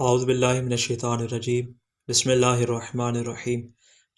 اعوذ باللہ من الشیطان الرجیم بسم اللہ الرحمن الرحیم۔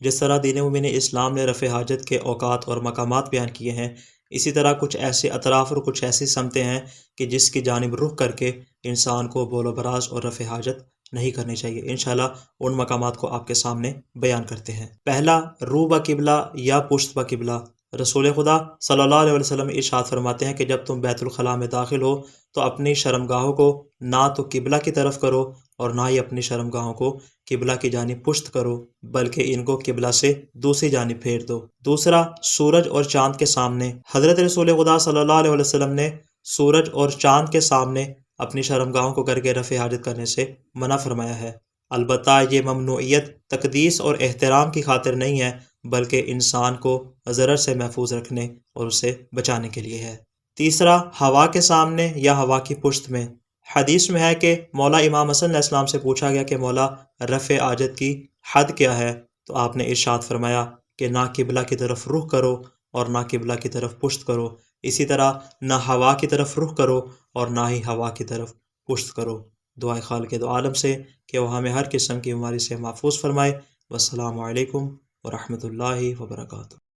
جس طرح دین مبین اسلام نے رفع حاجت کے اوقات اور مقامات بیان کیے ہیں، اسی طرح کچھ ایسے اطراف اور کچھ ایسی سمتیں ہیں کہ جس کی جانب رخ کر کے انسان کو بول و براز اور رفع حاجت نہیں کرنی چاہیے۔ انشاءاللہ ان مقامات کو آپ کے سامنے بیان کرتے ہیں۔ پہلا، رو بقبلہ یا پشت بقبلہ۔ رسول خدا صلی اللہ علیہ وسلم ارشاد فرماتے ہیں کہ جب تم بیت الخلاء میں داخل ہو تو اپنی شرمگاہوں کو نہ تو قبلہ کی طرف کرو اور نہ ہی اپنی شرمگاہوں کو قبلہ کی جانب پشت کرو، بلکہ ان کو قبلہ سے دوسری جانب پھیر دو۔ دوسرا، سورج اور چاند کے سامنے۔ حضرت رسول خدا صلی اللہ علیہ وسلم نے سورج اور چاند کے سامنے اپنی شرمگاہوں کو کر کے رفع حاجت کرنے سے منع فرمایا ہے۔ البتہ یہ ممنوعیت تقدیس اور احترام کی خاطر نہیں ہے، بلکہ انسان کو ضرر سے محفوظ رکھنے اور اسے بچانے کے لیے ہے۔ تیسرا، ہوا کے سامنے یا ہوا کی پشت میں۔ حدیث میں ہے کہ مولا امام حسن علیہ السلام سے پوچھا گیا کہ مولا رفع حاجت کی حد کیا ہے، تو آپ نے ارشاد فرمایا کہ نہ قبلہ کی طرف رخ کرو اور نہ قبلہ کی طرف پشت کرو، اسی طرح نہ ہوا کی طرف رخ کرو اور نہ ہی ہوا کی طرف پشت کرو۔ دعائے خالق دو عالم سے کہ وہ ہمیں ہر قسم کی بیماری سے محفوظ فرمائے۔ والسلام علیکم ورحمۃ اللہ وبرکاتہ۔